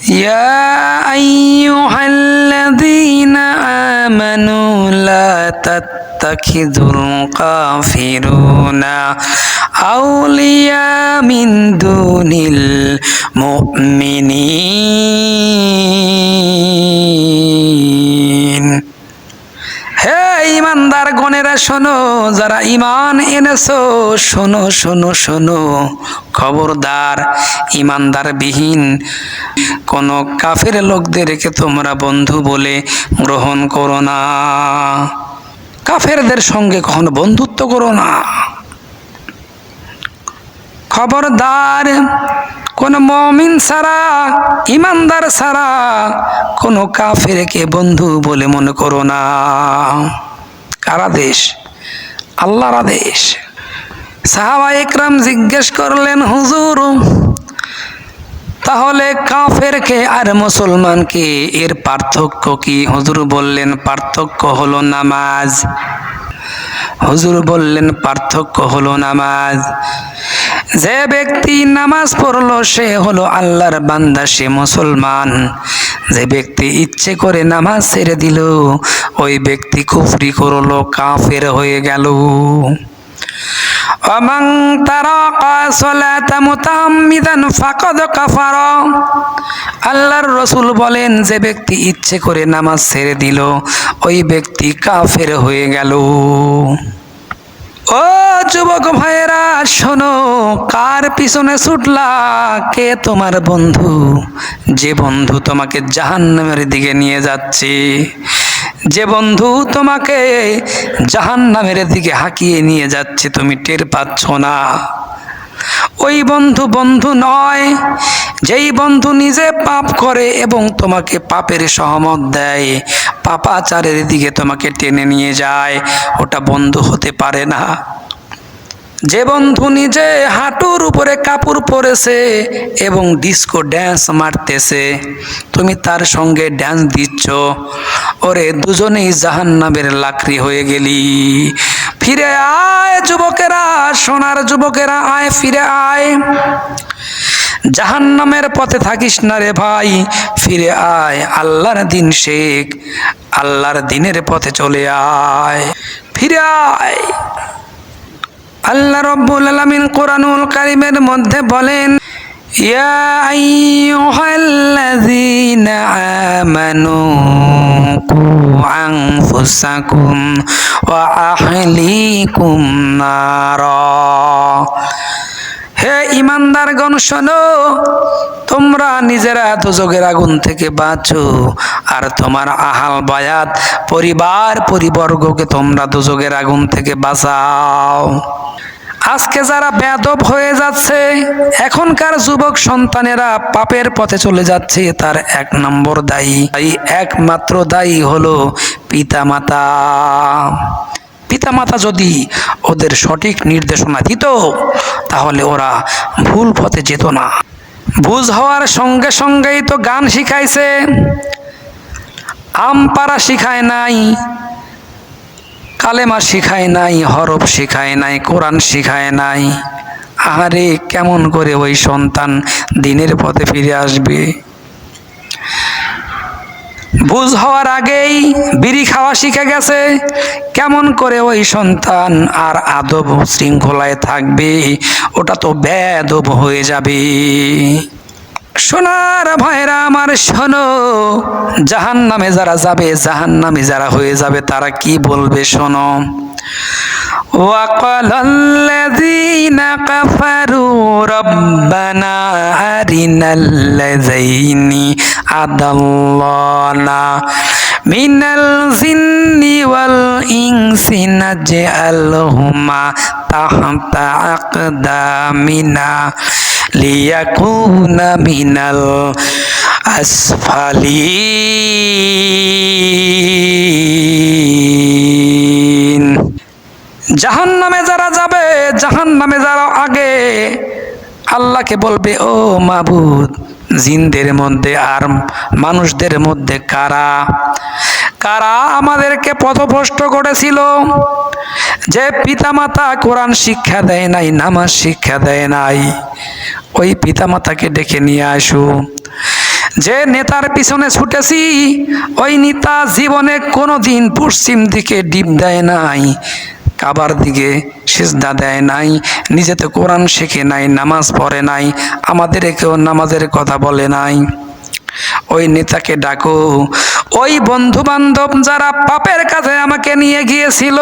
يا أيها الذين آمنوا لا تتخذوا الكافرين أولياء من دون المؤمنين। হে ইমানদার গণেরা শোনো, যারা ইমান এনেছো শোনো শোনো শোনো, খবরদার ইমানদার বিহীন কোন কাফের লোকদেরকে তোমরা বন্ধু বলে গ্রহণ করো না। কাফেরদের সঙ্গে কখনো বন্ধুত্ব করো না। খবরদার কোন মুমিন ছাড়া, ইমানদার ছাড়া কোন কাফেরকে বন্ধু বলে মনে করো না। কার আদেশ? আল্লাহর আদেশ। সাহাবা ইকরাম জিজ্ঞেস করলেন, হুজুর তাহলে কাফেরকে আর মুসলমানকে এর পার্থক্য কি? হুজুর বললেন পার্থক্য হলো নামাজ। হুজুর বললেন পার্থক্য হলো নামাজ। যে ব্যক্তি নামাজ পড়লো সে হলো আল্লাহর বান্দা, সে মুসলমান। যে ব্যক্তি ইচ্ছে করে নামাজ ছেড়ে দিল ওই ব্যক্তি কুফরি করলো, কাফের হয়ে গেল। ওয়ামান তারাকা সালাতা মুতাআম্মিদান ফাকাদ কাফারা। আল্লাহর রাসূল বলেন যে ব্যক্তি ইচ্ছে করে নামাজ ছেড়ে দিল ওই ব্যক্তি কাফের হয়ে গেল। ও যুবক ভাইয়েরা শোনো, কার পিছনে ছুটলা? কে তোমার বন্ধু? যে বন্ধু তোমাকে জাহান্নামের দিকে নিয়ে যাচ্ছে, যে বন্ধু তোমাকে জাহান্নামের দিকে হাঁকিয়ে নিয়ে যাচ্ছে, তুমি টের পাচ্ছ না। ওই বন্ধু বন্ধু নয়। যেই বন্ধু নিজে পাপ করে এবং তোমাকে পাপের সহমত দেয়, পাপাচারের দিকে তোমাকে টেনে নিয়ে যায়, ওটা বন্ধু হতে পারে না। যে বন্ধু নিজে হাঁটুর উপরে কাপড় পরেছে এবং ডিস্কো ড্যান্স মারতেছে, তুমি তার সঙ্গে ড্যান্স দিচ্ছ, ওরে দুজনেই জাহান্নামের লাকড়ি হয়ে গেলি। ফিরে আয় যুবকেরা, সোনার যুবকেরা আয়, ফিরে আয়। জাহান্নামের পথে থাকিস না রে ভাই, ফিরে আয়, আল্লাহর দিন শেখ, আল্লাহর দিনের পথে চলে আয়, ফিরে আয়। আল্লাহ রাব্বুল আলামিন কোরআনুল কারীমের মধ্যে বলেন, ইয়া আইয়ুহাল্লাযীনা আমানু কু আনফুসাকুম ওয়া আহলিকুম নারা। হে ঈমানদারগণ শোনো, তোমরা নিজেরা দোজখের আগুন থেকে বাঁচো আর তোমার আহাল বায়াত পরিবার পরিবর্গকে তোমরা দোজখের আগুন থেকে বাঁচাও। আজকে যারা বেয়াদব হয়ে যাচ্ছে, এখনকার যুবক সন্তানেরা পাপের পথে চলে যাচ্ছে, তার এক নম্বর দায়ী, একমাত্র দায়ী হলো পিতামাতা। পিতামাতা যদি ওদের সঠিক নির্দেশনা দিত তাহলে ওরা ভুল পথে যেত না। বুঝ হওয়ার সঙ্গে সঙ্গেই তো গান শিখাইছে, আমপারা শিখায় নাই, কালেমা শিখায় নাই, হরফ শিখায় নাই, কোরআন শিখায় নাই। আরে কেমন করে ওই সন্তান দিনের পথে ফিরে আসবে? বুঝ হওয়ার আগেই বিড়ি খাওয়া শিখে গেছে, কেমন করে ওই সন্তান আর আদব শৃঙ্খলায় থাকবে? ওটা তো বেয়াদব হয়ে যাবে। সোনার ভাইরা আমার শোনো, জাহান্নামে যারা যাবে, জাহান্নামে যারা হয়ে যাবে, তারা কি বলবে শোনো। ওয়াকালাল্লাযীনা কাফারু রাব্বানা আরিনাল্লাযীনি আদাল্লানা মিনাল জিন্নি ওয়াল ইনসি নাজআলহুমা তাহতা আকদামিনা লিয়াকুনা মিনাল আসফালিন। জাহান্নামে যারা যাবে, জাহান্নামে যারা আগে আল্লাহকে বলবে, ও মাবুদ, জিনদের মধ্যে আর মানুষদের মধ্যে কারা কারা আমাদেরকে পথভ্রষ্ট করেছিল? যে পিতামাতা কোরআন শিক্ষা দেয় নাই, নামাজ শিক্ষা দেয় নাই, ওই পিতামাতাকে ডেকে নিয়ে আসো। যে নেতার পিছনে ছুটেছি ওই নেতা জীবনে কোনোদিন পশ্চিম দিকে ডিপ দেয় নাই, কাবার দিকে সিজদা দেয় নাই, নিজে তো কোরআন শেখে নাই, নামাজ পড়ে নাই, আমাদেরকেও নামাজের কথা বলে নাই। ওই নেতাকে ডাকো। ওই বন্ধু বান্ধব যারা পাপের কাছে আমাকে নিয়ে গিয়েছিল,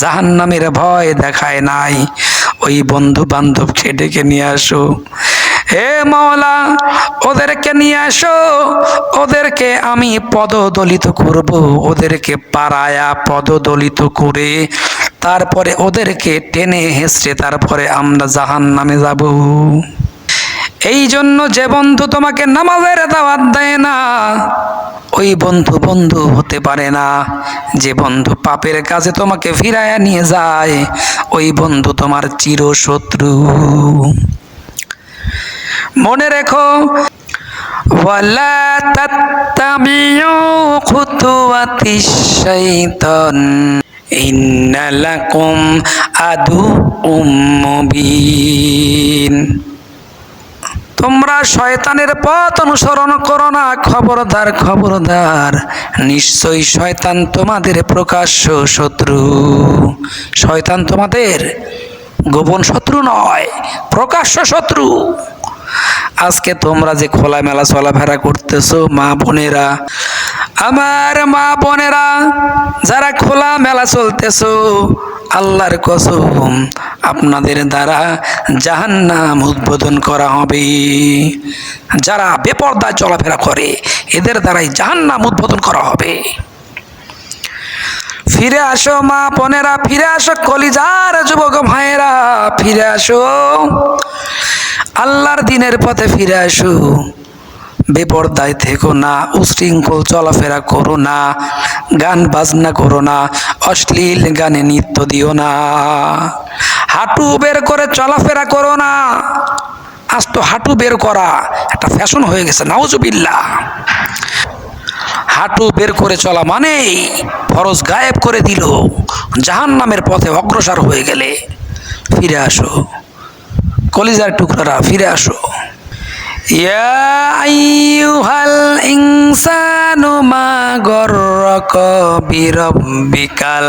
জাহান্নামের ভয় দেখায় নাই, ওই বন্ধু বান্ধবকে ডেকে নিয়ে আসো। হে মাওলা, ওদেরকে নিয়ে আসো, ওদেরকে আমি পদদলিত করব, ওদেরকে পাড়ায়া পদদলিত করে তারপরে ওদেরকে টেনে হেঁচড়ে তারপরে আমরা জাহান্নামে যাব। এই জন্য যে বন্ধু তোমাকে নামাজের দাওয়াত দেয় না, ওই বন্ধু বন্ধু হতে পারে না। যে বন্ধু পাপের কাজে তোমাকে ফিরাইয়া নিয়ে যায়, ওই বন্ধু তোমার চিরশত্রু। মনে রেখো, ওয়ালা তাত্তাবিউ খুতুওয়াতিশ শাইতান ইন্না লাকুম আদুউম মুবিন। তোমরা শয়তানের পথ অনুসরণ করো না, খবরদার খবরদার, নিশ্চয়ই শয়তান তোমাদের প্রকাশ্য শত্রু। শয়তান তোমাদের গোপন শত্রু নয়, প্রকাশ্য শত্রু। আজকে তোমরা যে খোলামেলা চলাফেরা করতেছো মা বোনেরা, আমার মা বোনেরা যারা খোলা মেলা চলতেছো, আল্লাহর কসম আপনাদের দ্বারা জাহান্নাম উদ্বোধন করা হবে। যারা বেপরদায় চলাফেরা করে এদের দ্বারাই জাহান্নাম উদ্বোধন করা হবে। ফিরে আসো মা বোনেরা, ফিরে আসো কলিজার যুবক ভাইয়েরা, ফিরে আসো আল্লাহর দিনের পথে, ফিরে আসো। বেপরদায় থেকো না, উশৃঙ্খল চলাফেরা করো না, গান বাজনা করো না, অশ্লীল গানে নৃত্য দিও না, হাঁটু বের করে চলাফেরা করো না। আজ তো হাঁটু বের করা একটা ফ্যাশন হয়ে গেছে, নাউজুবিল্লাহ। হাঁটু বের করে চলা মানেই ফরজ গায়েব করে দিল, জাহান্নামের পথে অগ্রসর হয়ে গেলে। ফিরে আসো কলিজার টুকরারা, ফিরে আসো। ইয়া আইয়ুহাল ইনসানু মা গররাকা বিরাব্বিকাল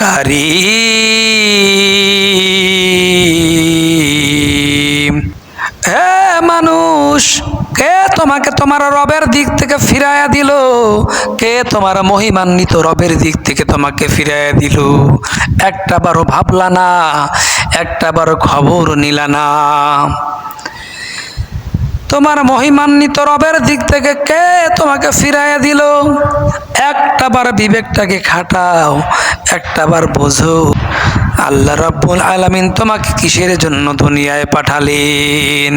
কারীম। হে মানুষ, কে তোমাকে তোমার রবের দিক থেকে ফিরাইয়া দিল? কে তোমার মহিমান্বিত রবের দিক থেকে তোমাকে ফিরাইয়া দিল? একটা বারও ভাবলা না, একটা বারও খবর নিলা না। তোমার মহিমান্বিত রবের দিক থেকে কে তোমাকে ফিরাইয়া দিল? একটাবার বিবেকটাকে খাটাও, একটাবার বোঝো আল্লাহ রাব্বুল আলামিন তোমাকে কিসের জন্য দুনিয়ায় পাঠালেন।